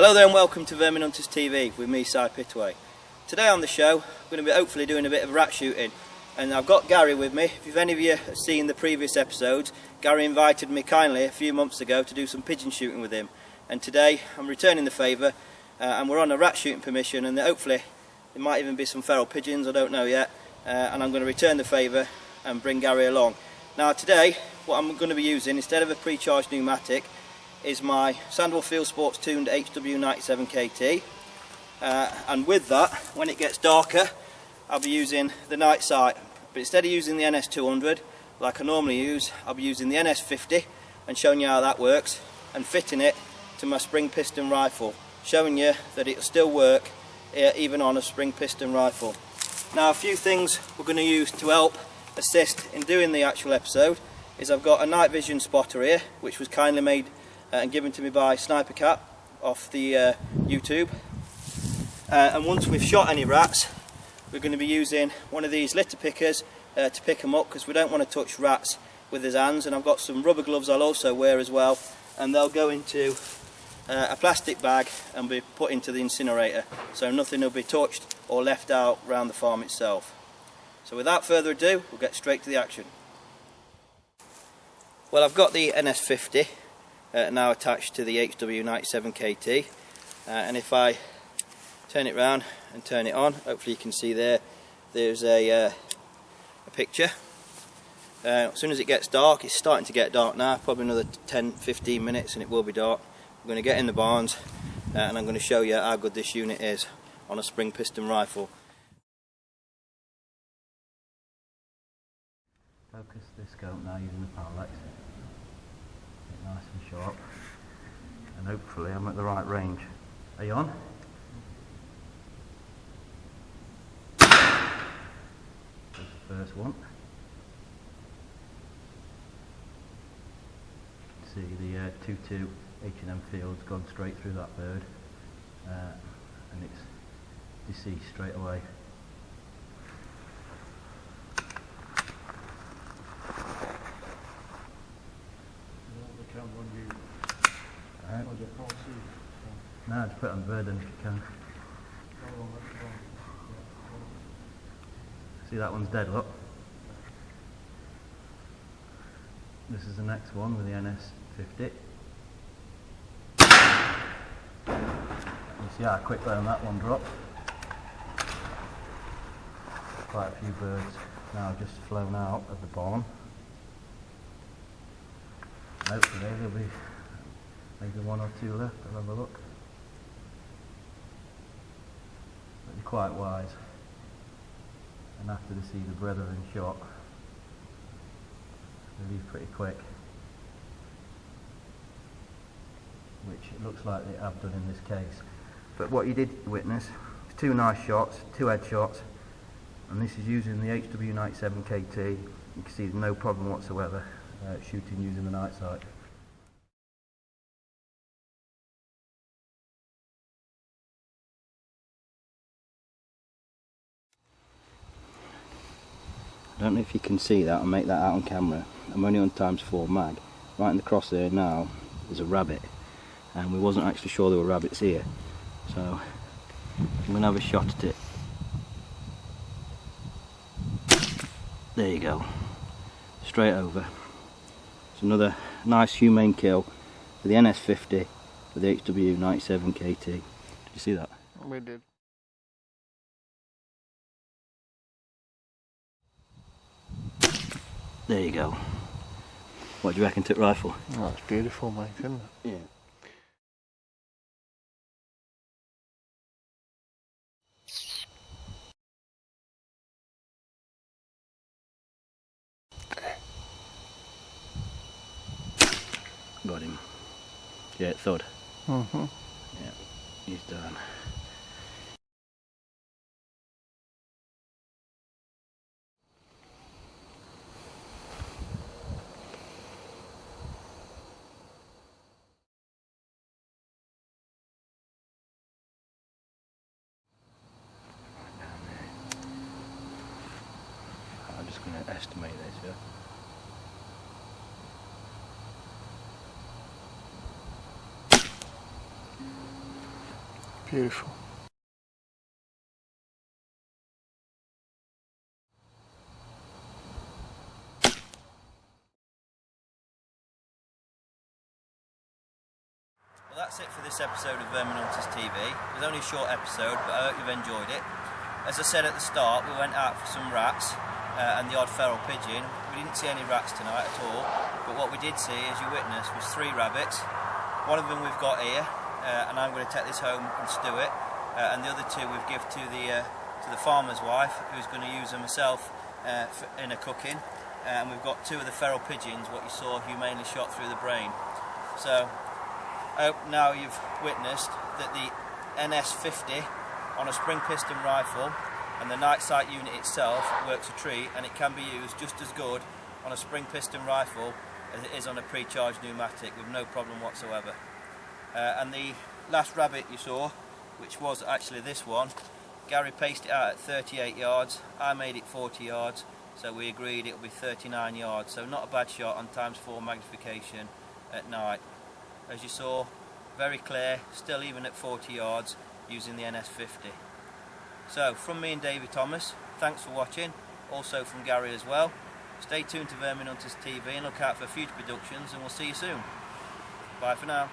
Hello there and welcome to VerminHuntersTV with me, Pittaway. Today on the show, I'm going to be hopefully doing a bit of rat shooting, and I've got Gary with me. If any of you have seen the previous episodes, Gary invited me kindly a few months ago to do some pigeon shooting with him, and today I'm returning the favour and we're on a rat shooting permission, and hopefully there might even be some feral pigeons, I don't know yet, and I'm going to return the favour and bring Gary along. Now today, what I'm going to be using instead of a pre-charged pneumatic is my Sandwell Field Sports tuned HW97 KT, and with that, when it gets darker, I'll be using the Nite Site, but instead of using the NS200 like I normally use, I'll be using the NS50 and showing you how that works, and fitting it to my spring piston rifle, showing you that it'll still work even on a spring piston rifle. Now, a few things we're going to use to help assist in doing the actual episode is I've got a night vision spotter here, which was kindly made and given to me by Sniper Cat off the YouTube, and once we've shot any rats, we're going to be using one of these litter pickers to pick them up, because we don't want to touch rats with his hands. And I've got some rubber gloves I'll also wear as well, and they'll go into a plastic bag and be put into the incinerator, so nothing will be touched or left out around the farm itself. So without further ado, we'll get straight to the action. Well, I've got the NS50 now attached to the HW97 KT, and if I turn it round and turn it on, hopefully you can see there's a picture. As soon as it gets dark, it's starting to get dark now, probably another 10-15 minutes and it will be dark. I'm going to get in the barns and I'm going to show you how good this unit is on a spring piston rifle. Focus this scope now using the parallax. Get nice and sharp, and hopefully I'm at the right range. Are you on? There's the first one. See the 2-2 H&M field's gone straight through that bird, and it's deceased straight away. No, just put it on the bird then if you can. See, that one's dead, look. This is the next one with the NS50. You see how quickly that one dropped. Quite a few birds now just flown out of the barn. Hopefully there'll be maybe one or two left. I'll have a look. But they're quite wise, and after they see the brethren shot, they leave pretty quick, which it looks like they have done in this case. But what you did witness is two nice shots, two headshots, and this is using the HW97 KT. You can see there's no problem whatsoever shooting using the Nite Site. I don't know if you can see that, I'll make that out on camera. I'm only on ×4 mag. Right in the cross there now is a rabbit, and we wasn't actually sure there were rabbits here, so I'm going to have a shot at it. There you go, straight over. It's another nice humane kill for the NS50 for the HW97 KT. Did you see that? We did. There you go. What do you reckon to the rifle? Oh, it's beautiful, mate, isn't it? Yeah. Got him. Yeah, thud. Mm-hmm. Yeah, he's done. I'm just going to estimate this, yeah. Beautiful. Well, that's it for this episode of Vermin Hunters TV. It was only a short episode, but I hope you've enjoyed it. As I said at the start, we went out for some rats and the odd feral pigeon. We didn't see any rats tonight at all, but what we did see, as you witnessed, was 3 rabbits. One of them we've got here, and I'm going to take this home and stew it, and the other 2 we've given to the farmer's wife, who's going to use them herself in her cooking. And we've got 2 of the feral pigeons, what you saw humanely shot through the brain. So I hope now you've witnessed that the NS50 on a spring piston rifle and the Nite Site unit itself works a treat, and it can be used just as good on a spring piston rifle as it is on a pre-charged pneumatic with no problem whatsoever. And the last rabbit you saw, which was actually this one, Gary paced it out at 38 yards, I made it 40 yards, so we agreed it would be 39 yards, so not a bad shot on ×4 magnification at night. As you saw, very clear, still even at 40 yards, using the NS50. So, from me and Davy Thomas, thanks for watching, also from Gary as well. Stay tuned to Vermin Hunters TV and look out for future productions, and we'll see you soon. Bye for now.